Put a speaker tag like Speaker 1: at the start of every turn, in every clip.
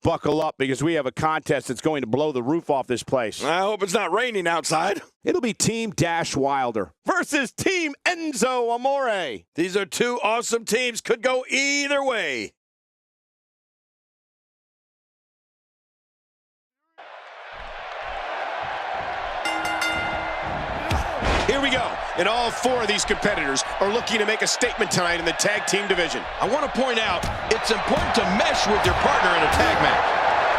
Speaker 1: buckle up because we have a contest that's going to blow the roof off this place.
Speaker 2: I hope it's not raining outside.
Speaker 1: It'll be Team Dash Wilder versus Team Enzo Amore.
Speaker 2: These are two awesome teams. Could go either way.
Speaker 3: Here we go. And all four of these competitors are looking to make a statement tonight in the tag team division.
Speaker 2: I want to point out, it's important to mesh with your partner in a tag match.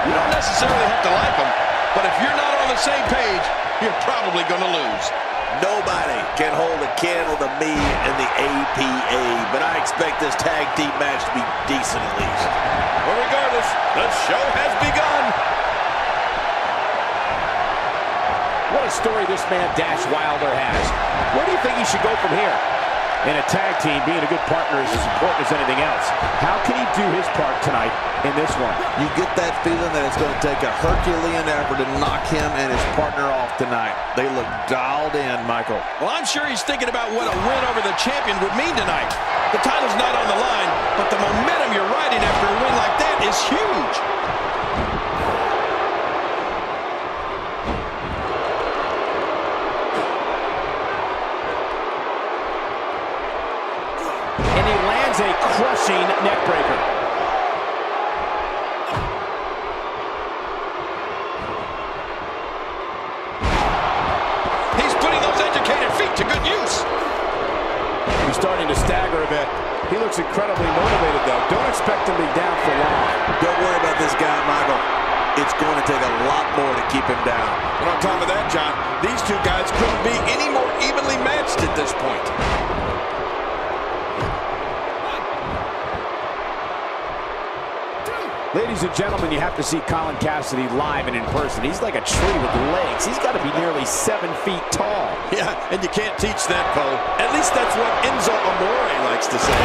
Speaker 2: You don't necessarily have to like them, but if you're not on the same page, you're probably going to lose.
Speaker 4: Nobody can hold a candle to me in the APA, but I expect this tag team match to be decent at least.
Speaker 2: Well, regardless, the show has begun.
Speaker 1: What a story this man Dash Wilder has. Where do you think he should go from here? In a tag team, being a good partner is as important as anything else. How can he do his part tonight in this one?
Speaker 4: You get that feeling that it's going to take a Herculean effort to knock him and his partner off tonight. They look dialed in, Michael.
Speaker 2: Well, I'm sure he's thinking about what a win over the champion would mean tonight. The title's not on the line, but the momentum you're riding after a win like that is huge.
Speaker 1: A crushing neckbreaker.
Speaker 2: He's putting those educated feet to good use.
Speaker 1: He's starting to stagger a bit. He looks incredibly motivated, though. Don't expect him to be down for long.
Speaker 4: Don't worry about this guy, Michael. It's going to take a lot more to keep him down.
Speaker 2: And on top of that, John, these two guys couldn't be any more evenly matched at this point.
Speaker 1: Ladies and gentlemen, you have to see Colin Cassidy live and in person. He's like a tree with legs. He's got to be nearly 7 feet tall.
Speaker 2: Yeah, and you can't teach that, Cole. At least that's what Enzo Amore likes to say.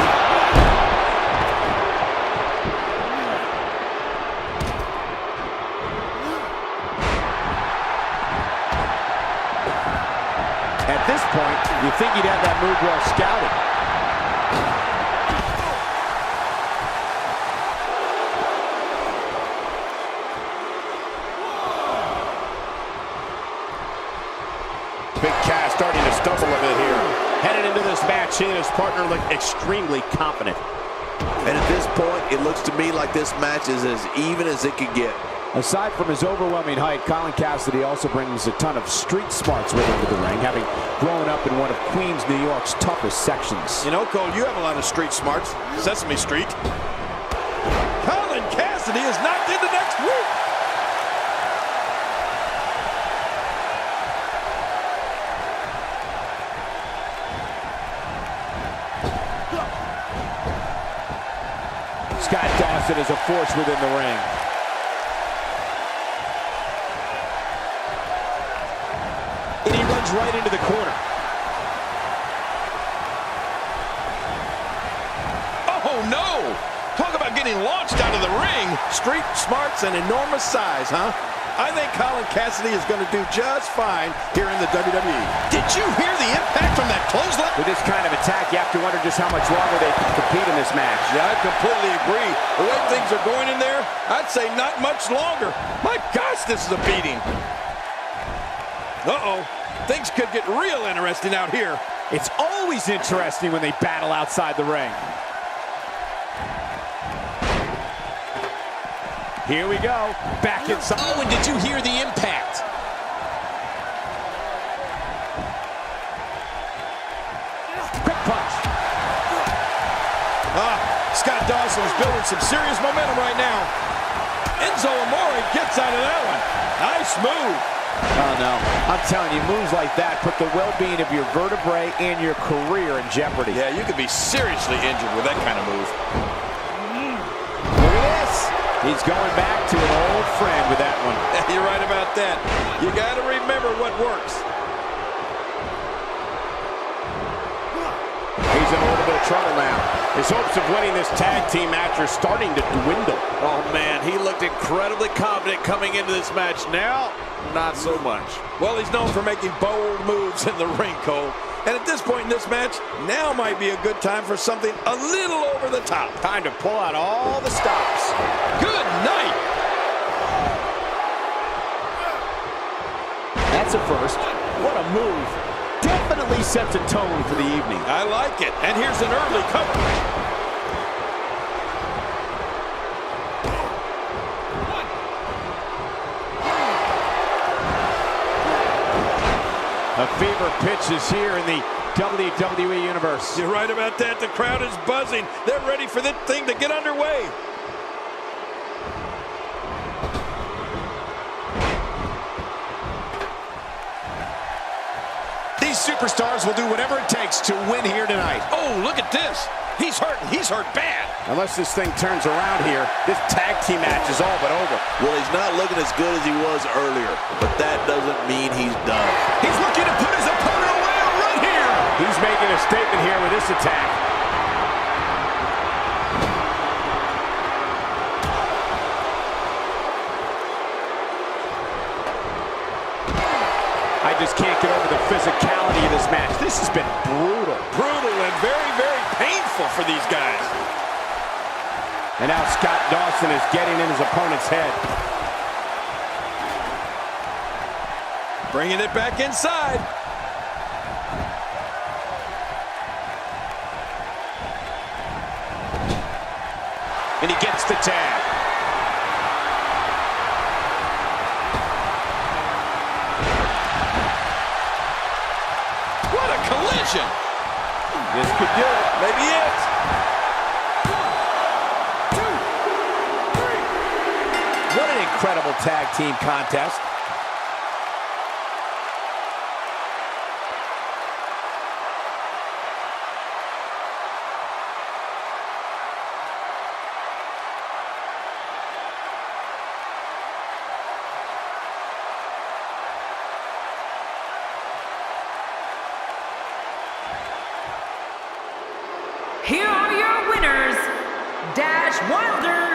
Speaker 1: At this point, you think he'd have that move well scouted. Big Cass starting to stumble a bit here. Headed into this match, he and his partner look extremely confident.
Speaker 4: And at this point, it looks to me like this match is as even as it could get.
Speaker 1: Aside from his overwhelming height, Colin Cassidy also brings a ton of street smarts with him to the ring, having grown up in one of Queens, New York's toughest sections.
Speaker 2: You know, Cole, you have a lot of street smarts. Sesame Street. Colin Cassidy is knocked into next week.
Speaker 1: Scott Dawson is a force within the ring. And he runs right into the corner.
Speaker 2: Oh, no! Talk about getting launched out of the ring. Street smarts and enormous size, huh? I think Colin Cassidy is going to do just fine here in the WWE. Did you hear the impact from that clothesline?
Speaker 1: With this kind of attack, you have to wonder just how much longer they can compete in this match.
Speaker 2: Yeah, I completely agree. The way things are going in there, I'd say not much longer. My gosh, this is a beating. Uh-oh. Things could get real interesting out here.
Speaker 1: It's always interesting when they battle outside the ring. Here we go. Back inside.
Speaker 5: Oh, and did you hear the impact?
Speaker 1: Quick punch.
Speaker 2: Scott Dawson's building some serious momentum right now. Enzo Amore gets out of that one. Nice move.
Speaker 1: Oh, no. I'm telling you, moves like that put the well-being of your vertebrae and your career in jeopardy.
Speaker 2: Yeah, you could be seriously injured with that kind of move.
Speaker 1: Look at this. He's going back to an old friend with that one.
Speaker 2: You're right about that. You got to remember what works.
Speaker 1: He's in a little bit of trouble now. His hopes of winning this tag team match are starting to dwindle.
Speaker 4: Oh, man, he looked incredibly confident coming into this match. Now, not so much.
Speaker 2: Well, he's known for making bold moves in the ring, Cole. And at this point in this match, now might be a good time for something a little over the top.
Speaker 1: Time to pull out all the stops.
Speaker 2: Good night.
Speaker 1: That's a first. What a move. Definitely sets a tone for the evening.
Speaker 2: I like it. And here's an early cover.
Speaker 1: A fever pitch is here in the WWE Universe.
Speaker 2: You're right about that. The crowd is buzzing. They're ready for this thing to get underway.
Speaker 3: These superstars will do whatever it takes to win here tonight.
Speaker 2: Oh, look at this. He's hurting. He's hurt bad.
Speaker 1: Unless this thing turns around here, this tag team match is all but over.
Speaker 4: Well, he's not looking as good as he was earlier, but that doesn't mean he's done.
Speaker 3: He's looking to put his opponent away right here.
Speaker 1: He's making a statement here with this attack. I just can't get over the physicality of this match. This has been brutal.
Speaker 2: Brutal and very, very painful for these guys.
Speaker 1: And now Scott Dawson is getting in his opponent's head.
Speaker 2: Bringing it back inside.
Speaker 3: And he gets the tag.
Speaker 2: What a collision.
Speaker 1: This could do it.
Speaker 2: Maybe it.
Speaker 1: 1, 2, 3. What an incredible tag team contest.
Speaker 6: Here are your winners, Dash Wilder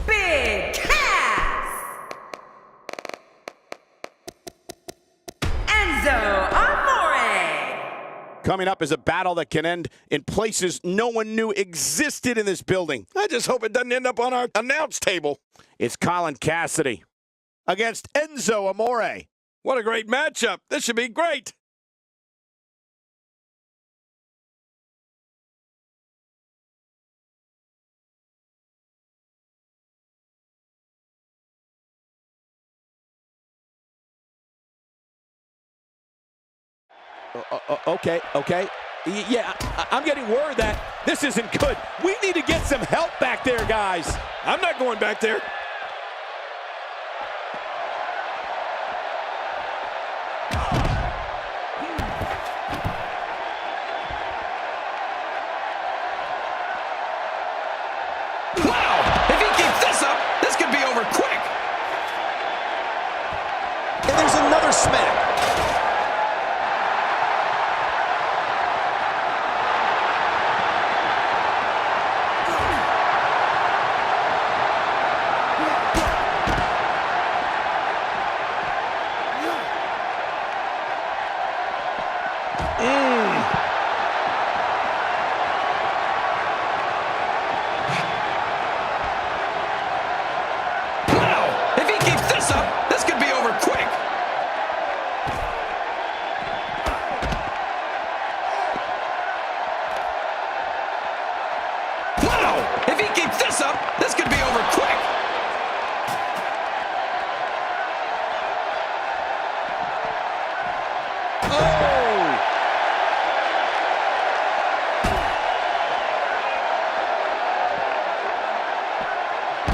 Speaker 6: Big Cass, Amore.
Speaker 1: Coming up is a battle that can end in places no one knew existed in this building.
Speaker 2: I just hope it doesn't end up on our announce table.
Speaker 1: It's Colin Cassidy against Enzo Amore.
Speaker 2: What a great matchup. This should be great.
Speaker 1: Okay. Yeah, I'm getting word that this isn't good. We need to get some help back there, guys.
Speaker 2: I'm not going back there. Wow! If he keeps this up, this could be over quick.
Speaker 3: And there's another smack.
Speaker 2: Wow! If he keeps this up, this could be over quick. Wow! If he keeps this up, this could be over quick.
Speaker 1: Oh!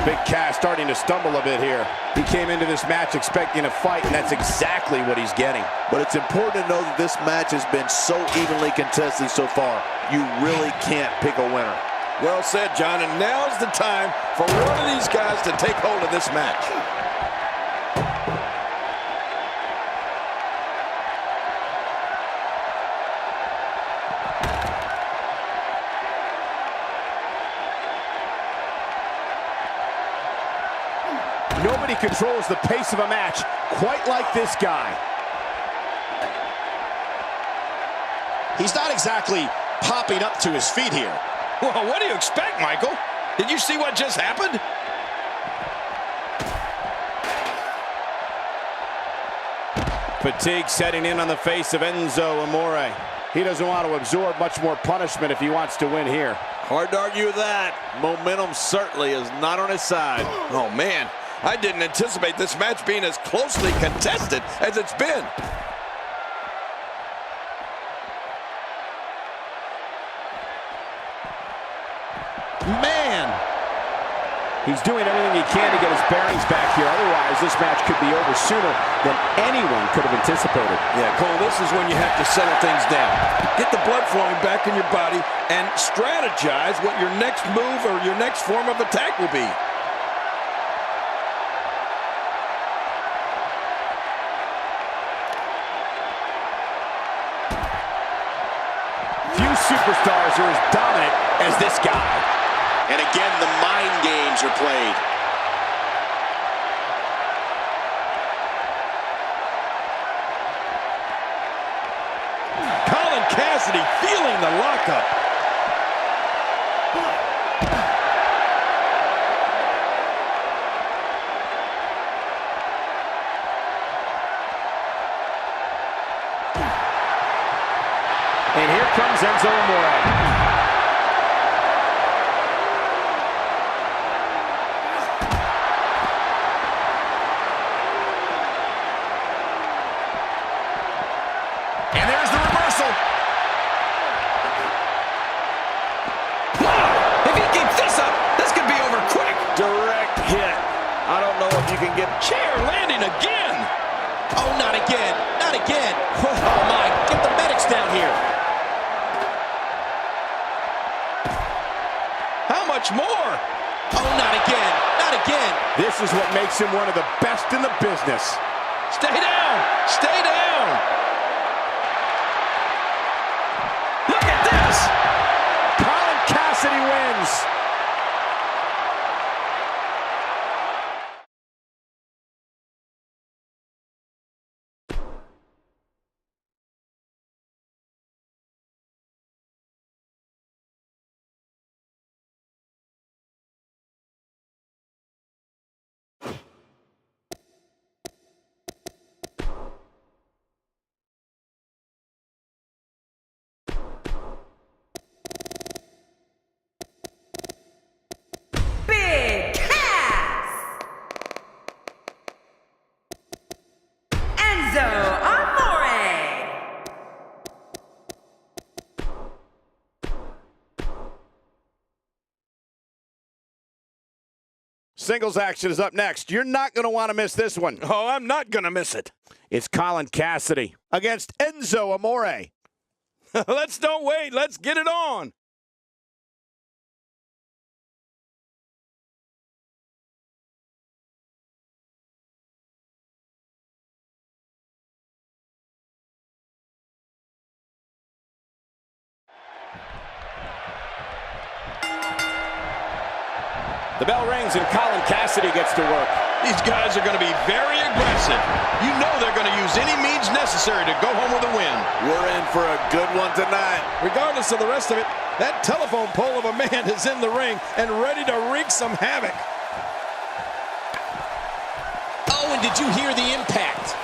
Speaker 1: Big Cass starting to stumble a bit here. He came into this match expecting a fight, and that's exactly what he's getting.
Speaker 4: But it's important to know that this match has been so evenly contested so far. You really can't pick a winner.
Speaker 2: Well said, John, and now's the time for one of these guys to take hold of this match.
Speaker 1: Nobody controls the pace of a match quite like this guy.
Speaker 5: He's not exactly popping up to his feet here.
Speaker 2: Well, what do you expect, Michael? Did you see what just happened?
Speaker 1: Fatigue setting in on the face of Enzo Amore. He doesn't want to absorb much more punishment if he wants to win here.
Speaker 4: Hard to argue with that. Momentum certainly is not on his side.
Speaker 2: Oh, man. I didn't anticipate this match being as closely contested as it's been.
Speaker 1: Man! He's doing everything he can to get his bearings back here. Otherwise, this match could be over sooner than anyone could have anticipated.
Speaker 2: Yeah, Cole, this is when you have to settle things down. Get the blood flowing back in your body and strategize what your next move or your next form of attack will be.
Speaker 1: Few superstars are as dominant as this guy.
Speaker 3: And again, the mind games are played.
Speaker 2: Colin Cassidy feeling the lockup.
Speaker 1: And here comes Enzo Amore.
Speaker 5: And there's the reversal.
Speaker 2: If he keeps this up, this could be over quick.
Speaker 4: Direct hit. I don't know if you can get...
Speaker 2: Chair landing again.
Speaker 5: Oh, not again. Not again. Oh, my. Get the medics down here.
Speaker 2: How much more?
Speaker 5: Oh, not again. Not again.
Speaker 1: This is what makes him one of the best in the business.
Speaker 2: Stay down. Stay down. Look at this.
Speaker 1: Colin Cassidy wins.
Speaker 6: Big Cass. Enzo Amore.
Speaker 1: Singles action is up next. You're not going to want to miss this one.
Speaker 2: Oh, I'm not going to miss it.
Speaker 1: It's Colin Cassidy against Enzo Amore.
Speaker 2: Let's don't wait. Let's get it on.
Speaker 1: The bell rings and Colin Cassidy gets to work.
Speaker 2: These guys are going to be very aggressive. You know they're going to use any means necessary to go home with a win.
Speaker 4: We're in for a good one tonight.
Speaker 2: Regardless of the rest of it, that telephone pole of a man is in the ring and ready to wreak some havoc.
Speaker 5: Oh, and did you hear the impact?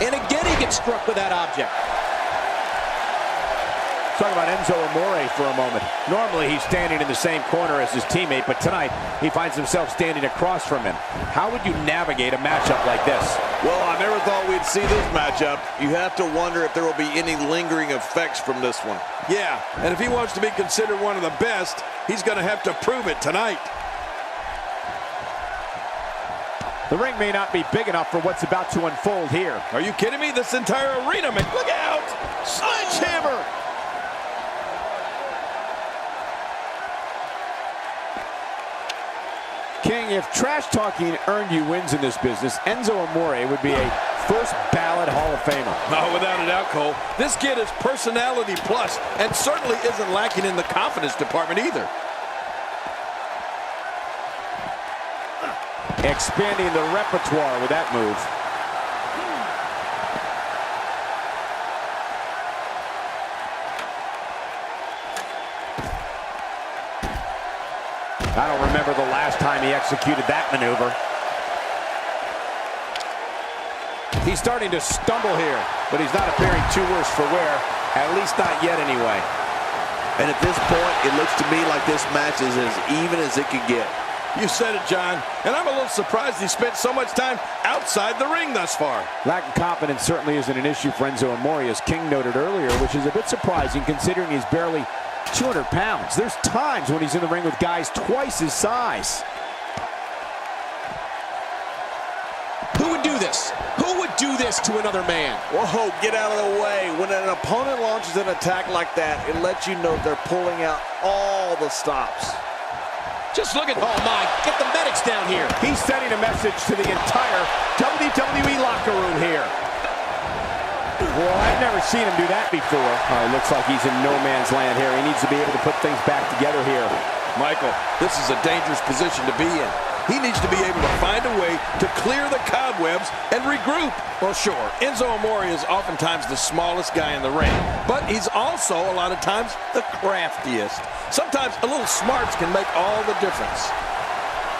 Speaker 5: And again, he gets struck with that object.
Speaker 1: Talk about Enzo Amore for a moment. Normally he's standing in the same corner as his teammate, but tonight he finds himself standing across from him. How would you navigate a matchup like this?
Speaker 4: Well, I never thought we'd see this matchup. You have to wonder if there will be any lingering effects from this one.
Speaker 2: Yeah, and if he wants to be considered one of the best, he's going to have to prove it tonight.
Speaker 1: The ring may not be big enough for what's about to unfold here.
Speaker 2: Are you kidding me? This entire arena, man. Look out!
Speaker 1: Sledgehammer! King, if trash talking earned you wins in this business, Enzo Amore would be a first ballot Hall of Famer.
Speaker 2: Oh, without a doubt, Cole. This kid is personality plus and certainly isn't lacking in the confidence department either.
Speaker 1: Expanding the repertoire with that move. I don't remember the last time he executed that maneuver. He's starting to stumble here, but he's not appearing too worse for wear, at least not yet anyway.
Speaker 4: And at this point, it looks to me like this match is as even as it could get.
Speaker 2: You said it, John, and I'm a little surprised he spent so much time outside the ring thus far.
Speaker 1: Lack of confidence certainly isn't an issue for Enzo Amore, as King noted earlier, which is a bit surprising considering he's barely 200 pounds. There's times when he's in the ring with guys twice his size.
Speaker 5: Who would do this? Who would do this to another man?
Speaker 4: Whoa, get out of the way. When an opponent launches an attack like that, it lets you know they're pulling out all the stops.
Speaker 5: Just look at, oh my, get the medics down here.
Speaker 1: He's sending a message to the entire WWE locker room here. Well, I've never seen him do that before. It looks like he's in no man's land here. He needs to be able to put things back together here.
Speaker 2: Michael, this is a dangerous position to be in. He needs to be able to find a way to clear the cobwebs and regroup. Well, sure, Enzo Amore is oftentimes the smallest guy in the ring, but he's also a lot of times the craftiest. Sometimes a little smarts can make all the difference.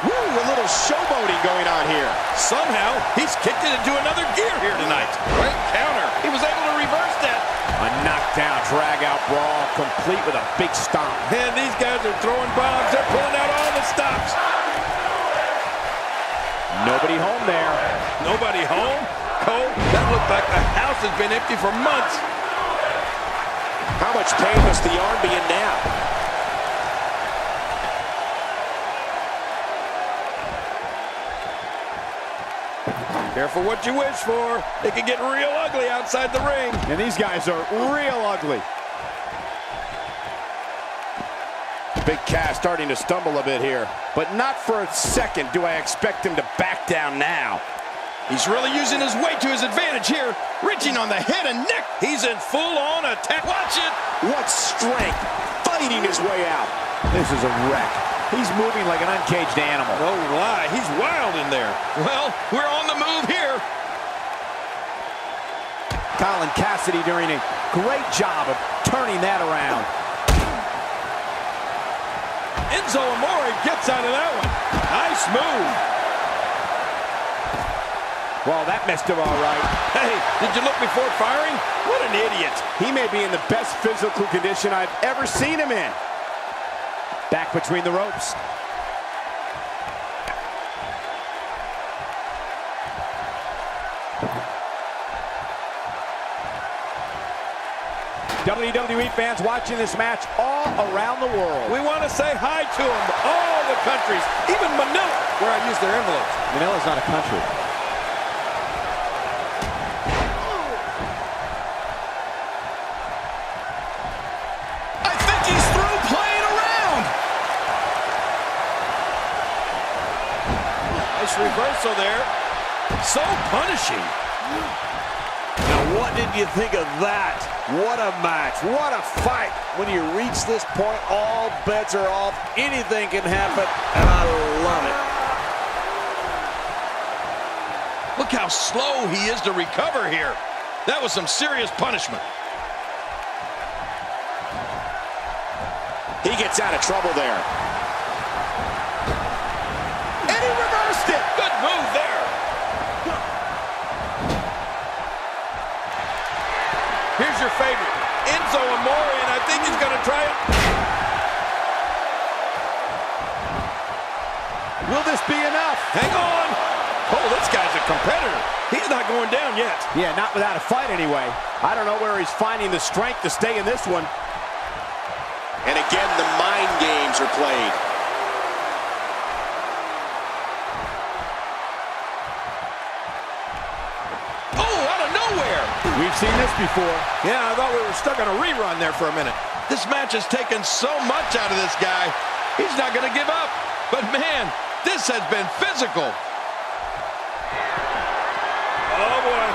Speaker 3: Woo, a little showboating going on here.
Speaker 2: Somehow, he's kicked it into another gear here tonight. Great counter. He was able to reverse that.
Speaker 1: A knockdown, drag-out brawl, complete with a big stomp.
Speaker 2: And these guys are throwing bombs. They're pulling out all the stops.
Speaker 1: Nobody home there.
Speaker 2: Nobody home? Cole, that looked like the house has been empty for months.
Speaker 3: How much pain must the arm be in now?
Speaker 2: Careful what you wish for. It can get real ugly outside the ring.
Speaker 1: And these guys are real ugly. Big Cass starting to stumble a bit here. But not for a second do I expect him to back down now.
Speaker 2: He's really using his weight to his advantage here. Reaching on the head and neck. He's in full-on attack. Watch it.
Speaker 3: What strength, fighting his way out.
Speaker 1: This is a wreck. He's moving like an uncaged animal.
Speaker 2: No lie, he's wild in there. Well, we're on the move here.
Speaker 1: Colin Cassidy doing a great job of turning that around.
Speaker 2: Enzo Amore gets out of that one. Nice move.
Speaker 1: Well, that missed him all right.
Speaker 2: Hey, did you look before firing? What an idiot.
Speaker 1: He may be in the best physical condition I've ever seen him in. Back between the ropes. WWE fans watching this match all around the world.
Speaker 2: We want to say hi to them, all the countries, even Manila, where I use their envelopes.
Speaker 1: Manila's not a country.
Speaker 2: I think he's through playing around. Nice reversal there. So punishing.
Speaker 4: Now, what did you think of that? What a match. What a fight. When you reach this point, all bets are off. Anything can happen, and I love it.
Speaker 2: Look how slow he is to recover here. That was some serious punishment.
Speaker 3: He gets out of trouble there.
Speaker 2: And he reversed it. Good move there. Here's your favorite, Enzo Amore, and I think he's going to try it.
Speaker 1: Will this be enough?
Speaker 2: Hang on. Oh, this guy's a competitor. He's not going down yet.
Speaker 1: Yeah, not without a fight anyway. I don't know where he's finding the strength to stay in this one.
Speaker 3: And again, the mind games are played.
Speaker 2: Oh, out of nowhere.
Speaker 1: We've seen this before.
Speaker 2: Yeah, I thought we were stuck on a rerun there for a minute. This match has taken so much out of this guy. He's not going to give up. But man, this has been physical. Oh boy.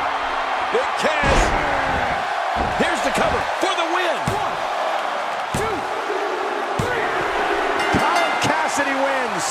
Speaker 2: Big Cass. Here's the cover for the win.
Speaker 1: 1, 2, 3. Colin Cassidy wins.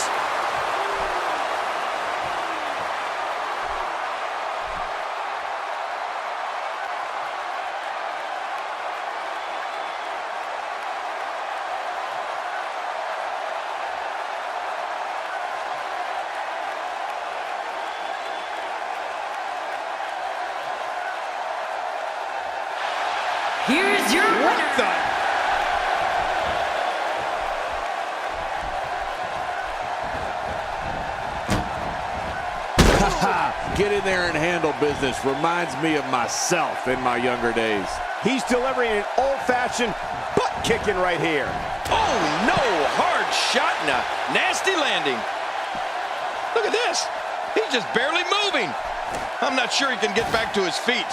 Speaker 6: Here's your winner.
Speaker 4: Get in there and handle business. Reminds me of myself in my younger days.
Speaker 1: He's delivering an old-fashioned butt kicking right here.
Speaker 2: Oh, no. Hard shot and a nasty landing. Look at this. He's just barely moving. I'm not sure he can get back to his feet.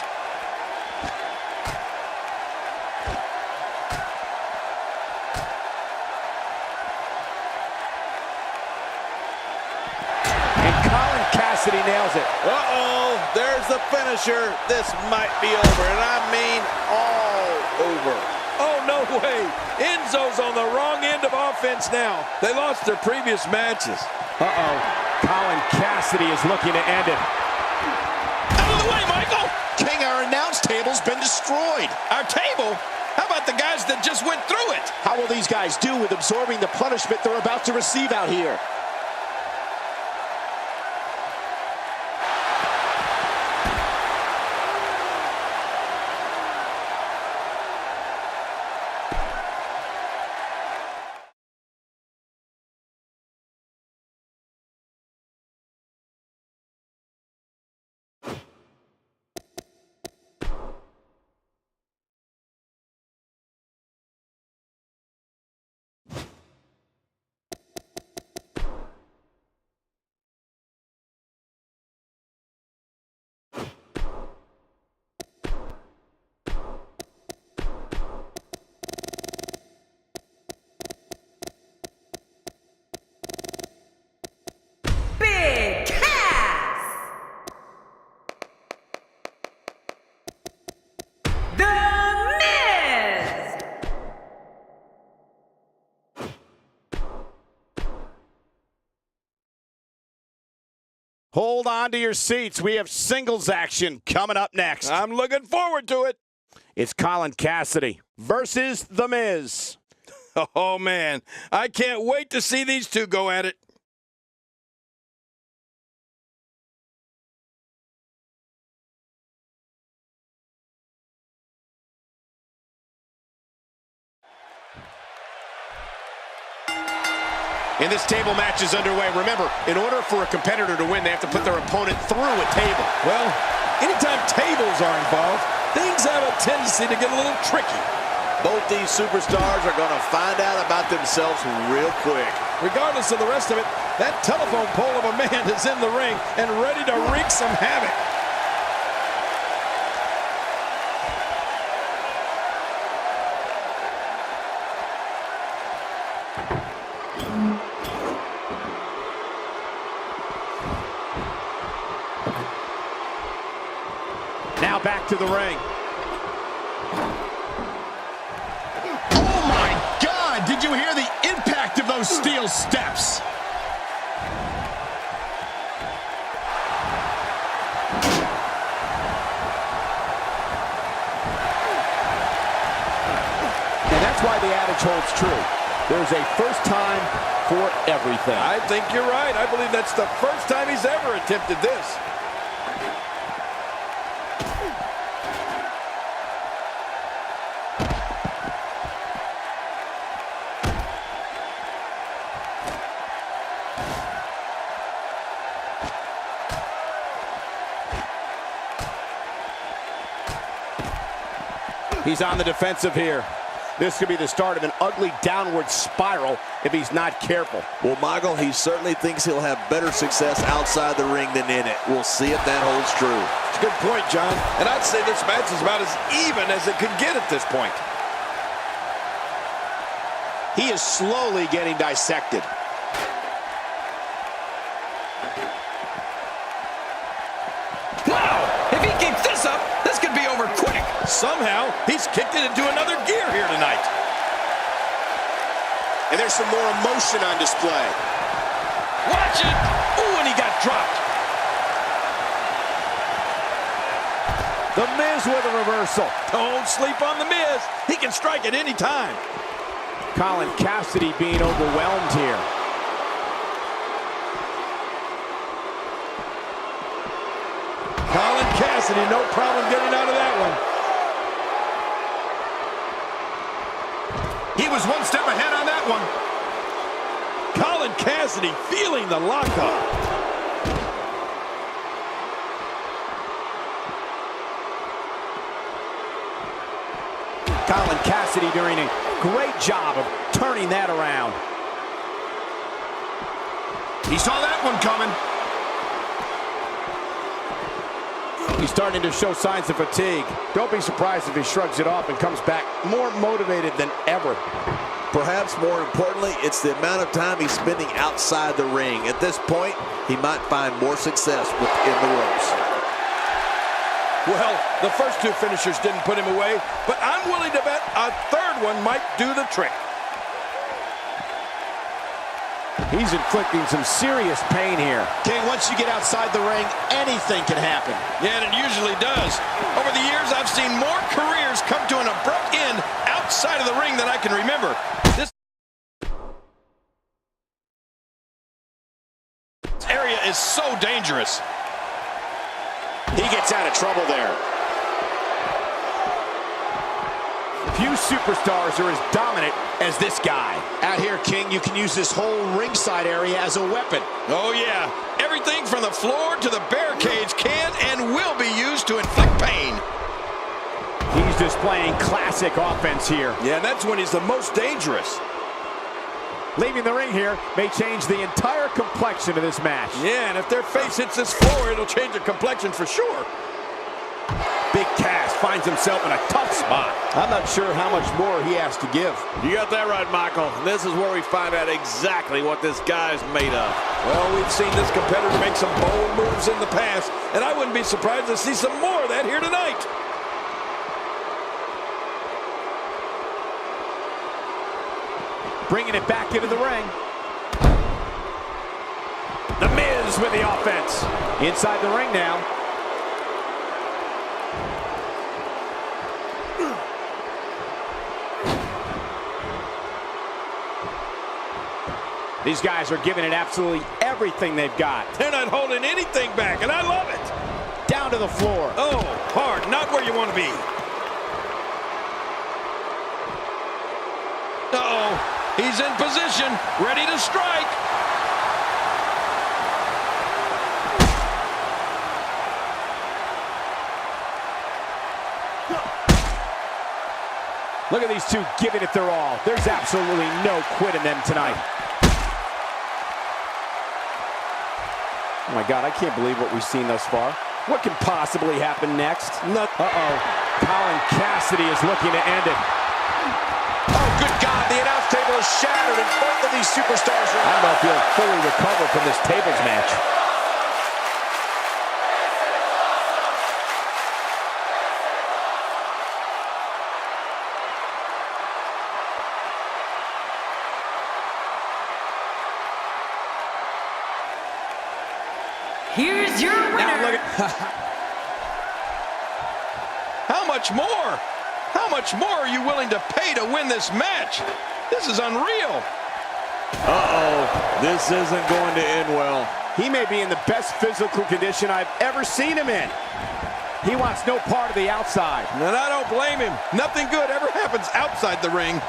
Speaker 1: Cassidy nails it.
Speaker 4: Uh-oh, there's the finisher. This might be over, and I mean all over.
Speaker 2: Oh, no way. Enzo's on the wrong end of offense now. They lost their previous matches.
Speaker 1: Uh-oh. Colin Cassidy is looking to end it.
Speaker 2: Out of the way, Michael.
Speaker 3: King, our announce table's been destroyed.
Speaker 2: Our table? How about the guys that just went through it?
Speaker 1: How will these guys do with absorbing the punishment they're about to receive out here?
Speaker 6: Big Cass. The Miz.
Speaker 1: Hold on to your seats. We have singles action coming up next.
Speaker 2: I'm looking forward to it.
Speaker 1: It's Colin Cassidy versus The Miz.
Speaker 2: Oh, man. I can't wait to see these two go at it.
Speaker 3: And this table match is underway. Remember, in order for a competitor to win, they have to put their opponent through a table.
Speaker 2: Well, anytime tables are involved, things have a tendency to get a little tricky.
Speaker 4: Both these superstars are going to find out about themselves real quick.
Speaker 2: Regardless of the rest of it, that telephone pole of a man is in the ring and ready to wreak some havoc.
Speaker 1: Now back to the ring.
Speaker 3: Oh, my God! Did you hear the impact of those steel steps?
Speaker 1: And that's why the adage holds true. There's a first time for everything.
Speaker 2: I think you're right. I believe that's the first time he's ever attempted this.
Speaker 1: He's on the defensive here. This could be the start of an ugly downward spiral if he's not careful.
Speaker 4: Well, Michael, he certainly thinks he'll have better success outside the ring than in it. We'll see if that holds true.
Speaker 2: It's a good point, John. And I'd say this match is about as even as it could get at this point.
Speaker 3: He is slowly getting dissected.
Speaker 5: Wow! If he keeps this up, this could be over quick.
Speaker 2: Somehow, he's kicked it into another gear here tonight.
Speaker 3: And there's some more emotion on display.
Speaker 2: Watch it! Ooh, and he got dropped.
Speaker 1: The Miz with a reversal.
Speaker 2: Don't sleep on the Miz. He can strike at any time.
Speaker 1: Colin Cassidy being overwhelmed here.
Speaker 2: Colin Cassidy, no problem getting out of that one.
Speaker 3: He was one step ahead on that one.
Speaker 2: Colin Cassidy feeling the lockup.
Speaker 1: Colin Cassidy doing a great job of turning that around.
Speaker 3: He saw that one coming.
Speaker 1: He's starting to show signs of fatigue. Don't be surprised if he shrugs it off and comes back more motivated than ever.
Speaker 4: Perhaps more importantly, it's the amount of time he's spending outside the ring. At this point, he might find more success within the ropes.
Speaker 2: Well, the first two finishers didn't put him away, but I'm willing to bet a third one might do the trick.
Speaker 1: He's inflicting some serious pain here.
Speaker 5: King, once you get outside the ring, anything can happen.
Speaker 2: Yeah, and it usually does. Over the years, I've seen more careers come to an abrupt end outside of the ring than I can remember. This area is so dangerous.
Speaker 3: He gets out of trouble there.
Speaker 1: Few superstars are as dominant as this guy.
Speaker 5: Out here, King, you can use this whole ringside area as a weapon.
Speaker 2: Oh, yeah. Everything from the floor to the barricades can and will be used to inflict pain.
Speaker 1: He's displaying classic offense here.
Speaker 2: Yeah, that's when he's the most dangerous.
Speaker 1: Leaving the ring here may change the entire complexion of this match.
Speaker 2: Yeah, and if their face hits this floor, it'll change the complexion for sure.
Speaker 1: Big Cass finds himself in a tough spot. I'm not sure how much more he has to give.
Speaker 4: You got that right, Michael. This is where we find out exactly what this guy's made of.
Speaker 2: Well, we've seen this competitor make some bold moves in the past, and I wouldn't be surprised to see some more of that here tonight.
Speaker 1: Bringing it back into the ring. The Miz with the offense. Inside the ring now. These guys are giving it absolutely everything they've got.
Speaker 2: They're not holding anything back, and I love it.
Speaker 1: Down to the floor.
Speaker 2: Oh, hard, not where you want to be. Uh-oh, he's in position, ready to strike.
Speaker 1: Look at these two giving it their all. There's absolutely no quit in them tonight. Oh my God, I can't believe what we've seen thus far. What can possibly happen next? Uh-oh. Colin Cassidy is looking to end it.
Speaker 5: Oh, good God, the announce table is shattered, and both of these superstars are...
Speaker 1: I don't know if he'll fully recover from this tables match.
Speaker 6: Here's your winner.
Speaker 2: How much more? How much more are you willing to pay to win this match? This is unreal.
Speaker 4: Uh-oh, this isn't going to end well.
Speaker 1: He may be in the best physical condition I've ever seen him in. He wants no part of the outside.
Speaker 2: And I don't blame him. Nothing good ever happens outside the ring.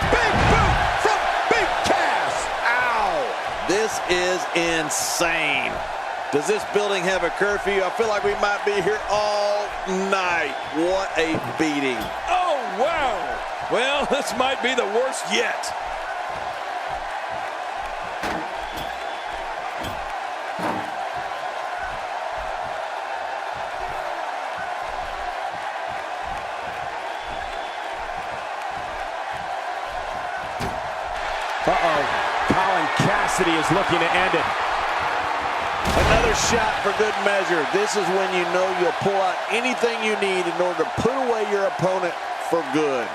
Speaker 1: Big boot from Big Cass.
Speaker 4: Ow! This is insane. Does this building have a curfew? I feel like we might be here all night. What a beating.
Speaker 2: Oh, wow. Well, this might be the worst yet.
Speaker 1: Uh-oh. Colin Cassidy is looking to end it.
Speaker 4: Another shot for good measure. This is when you know you'll pull out anything you need in order to put away your opponent for good.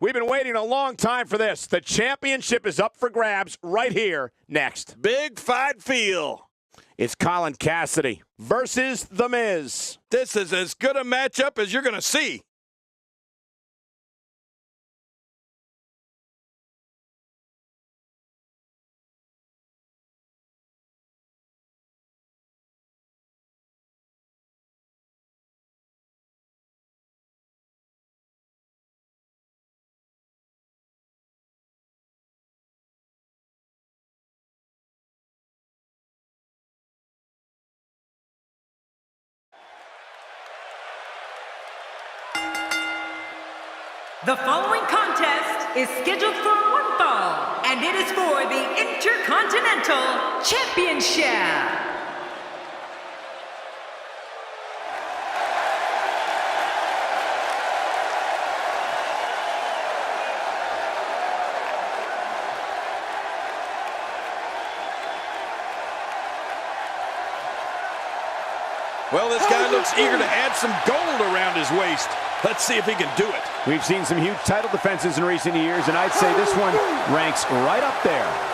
Speaker 1: We've been waiting a long time for this. The championship is up for grabs right here next.
Speaker 4: Big fight feel.
Speaker 1: It's Colin Cassidy versus The Miz.
Speaker 2: This is as good a matchup as you're going to see.
Speaker 6: The following contest is scheduled for one fall, and it is for the Intercontinental Championship.
Speaker 2: Well, this guy looks eager to add some gold around his waist. Let's see if he can do it.
Speaker 1: We've seen some huge title defenses in recent years, and I'd say this one ranks right up there.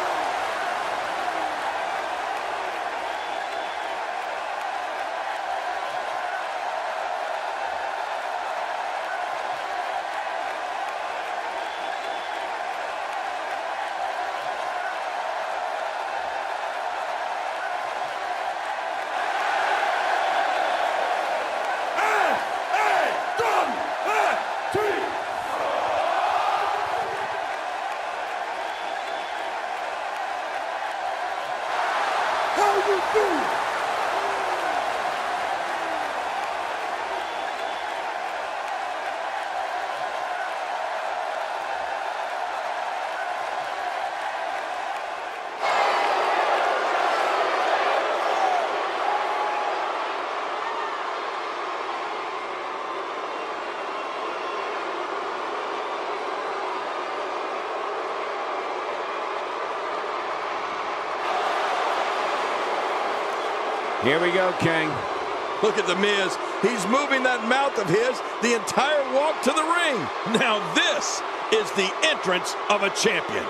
Speaker 1: Here we go, King.
Speaker 2: Look at The Miz. He's moving that mouth of his the entire walk to the ring. Now this is the entrance of a champion.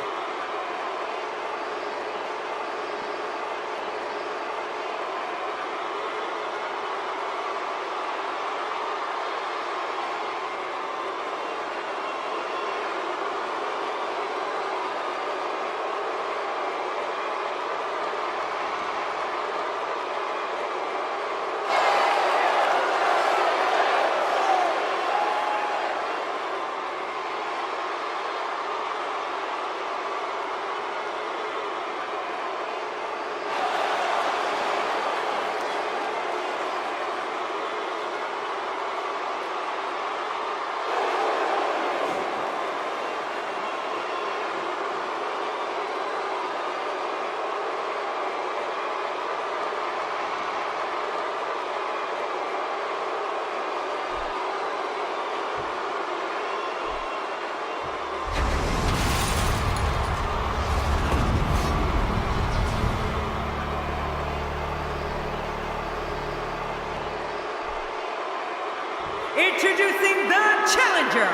Speaker 6: Introducing the challenger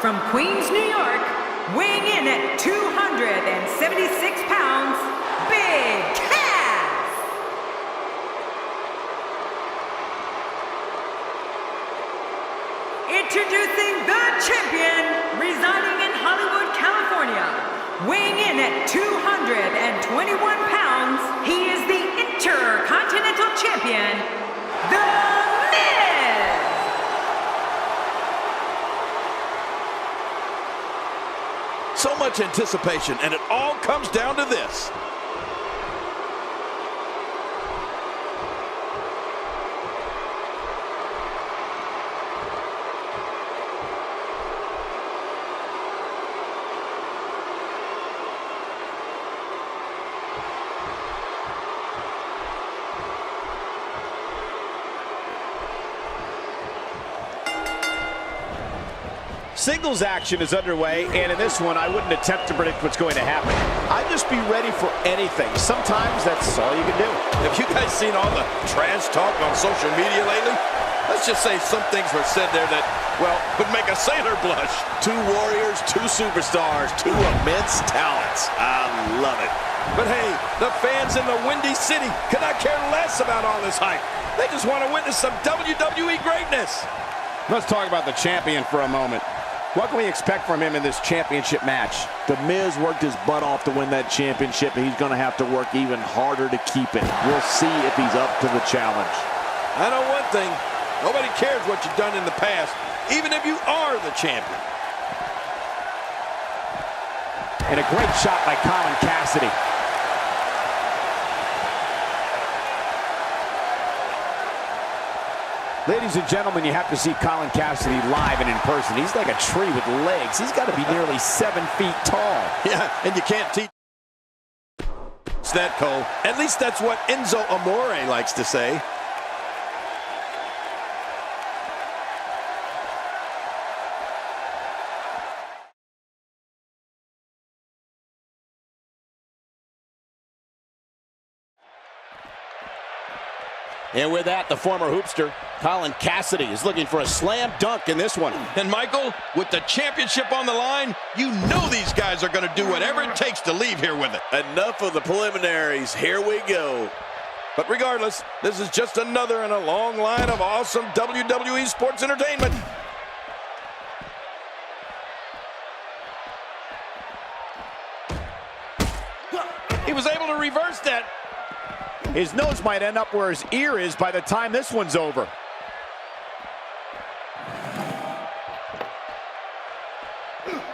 Speaker 6: from Queens, New York, weighing in at 276 pounds, Big Cass. Introducing the champion, residing in Hollywood, California, weighing in at 221 pounds, he is the Intercontinental Champion, The Miz.
Speaker 2: So much anticipation, and it all comes down to this.
Speaker 1: Singles action is underway, and in this one, I wouldn't attempt to predict what's going to happen. I'd just be ready for anything. Sometimes that's all you can do.
Speaker 2: Have you guys seen all the trash talk on social media lately? Let's just say some things were said there that, well, would make a sailor blush.
Speaker 4: Two warriors, two superstars, two immense talents. I love it.
Speaker 2: But hey, the fans in the Windy City could not care less about all this hype. They just want to witness some WWE greatness.
Speaker 1: Let's talk about the champion for a moment. What can we expect from him in this championship match?
Speaker 4: The Miz worked his butt off to win that championship, and he's going to have to work even harder to keep it. We'll see if he's up to the challenge.
Speaker 2: I know one thing. Nobody cares what you've done in the past, even if you are the champion.
Speaker 1: And a great shot by Colin Cassidy. Ladies and gentlemen, you have to see Colin Cassidy live and in person. He's like a tree with legs. He's got to be nearly 7 feet tall.
Speaker 2: Yeah, and you can't teach that, Cole. At least that's what Enzo Amore likes to say.
Speaker 1: And with that, the former hoopster, Colin Cassidy, is looking for a slam dunk in this one.
Speaker 2: And Michael, with the championship on the line, you know these guys are going to do whatever it takes to leave here with it.
Speaker 4: Enough of the preliminaries. Here we go.
Speaker 2: But regardless, this is just another in a long line of awesome WWE sports entertainment. He was able to reverse that.
Speaker 1: His nose might end up where his ear is by the time this one's over.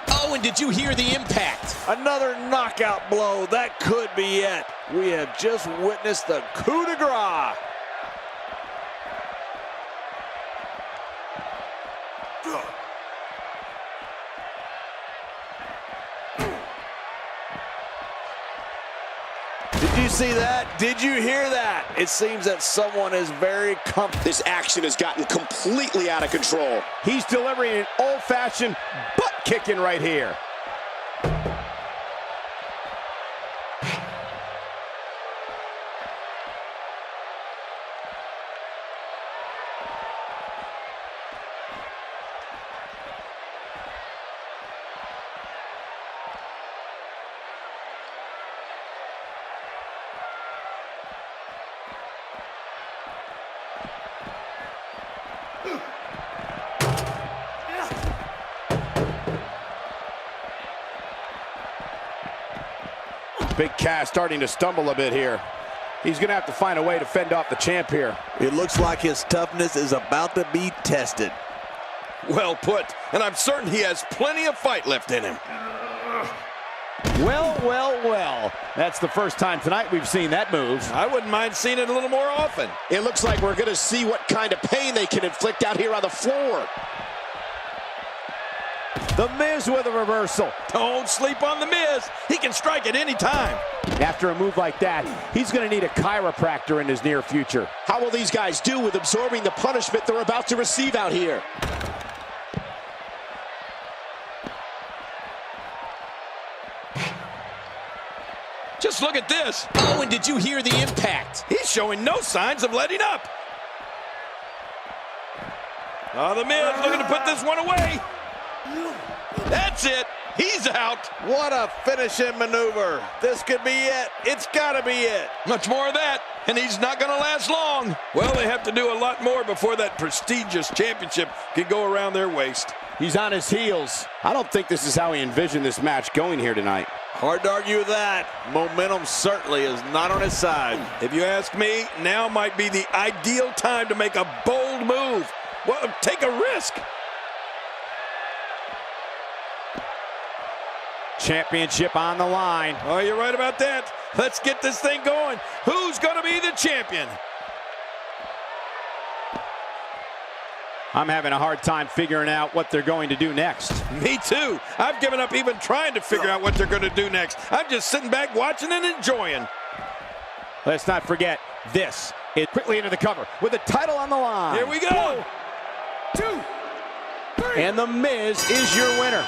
Speaker 5: Oh, and did you hear the impact?
Speaker 4: Another knockout blow. That could be it. We have just witnessed the coup de grace. Did you see that? Did you hear that? It seems that someone is very comfortable.
Speaker 3: This action has gotten completely out of control.
Speaker 1: He's delivering an old-fashioned butt-kicking right here. Big Cass starting to stumble a bit here. He's going to have to find a way to fend off the champ here.
Speaker 4: It looks like his toughness is about to be tested.
Speaker 2: Well put, and I'm certain he has plenty of fight left in him.
Speaker 1: Well, well, well. That's the first time tonight we've seen that move.
Speaker 2: I wouldn't mind seeing it a little more often.
Speaker 3: It looks like we're going to see what kind of pain they can inflict out here on the floor.
Speaker 1: The Miz with a reversal.
Speaker 2: Don't sleep on the Miz. He can strike at any time.
Speaker 1: After a move like that, he's going to need a chiropractor in his near future.
Speaker 3: How will these guys do with absorbing the punishment they're about to receive out here?
Speaker 2: Just look at this.
Speaker 5: Oh, and did you hear the impact?
Speaker 2: He's showing no signs of letting up. Oh, the Miz looking to put this one away. That's it. He's out.
Speaker 4: What a finishing maneuver. This could be it. It's got to be it.
Speaker 2: Much more of that, and he's not going to last long. Well, they have to do a lot more before that prestigious championship can go around their waist.
Speaker 1: He's on his heels. I don't think this is how he envisioned this match going here tonight.
Speaker 4: Hard to argue with that. Momentum certainly is not on his side.
Speaker 2: If you ask me, now might be the ideal time to make a bold move. Well, take a risk.
Speaker 1: Championship on the line.
Speaker 2: Oh, you're right about that. Let's get this thing going. Who's going to be the champion?
Speaker 1: I'm having a hard time figuring out what they're going to do next.
Speaker 2: Me too. I've given up even trying to figure out what they're going to do next. I'm just sitting back watching and enjoying.
Speaker 1: Let's not forget, this is quickly into the cover with the title on the line.
Speaker 2: Here we go.
Speaker 1: 1, 2, 3. And The Miz is your winner.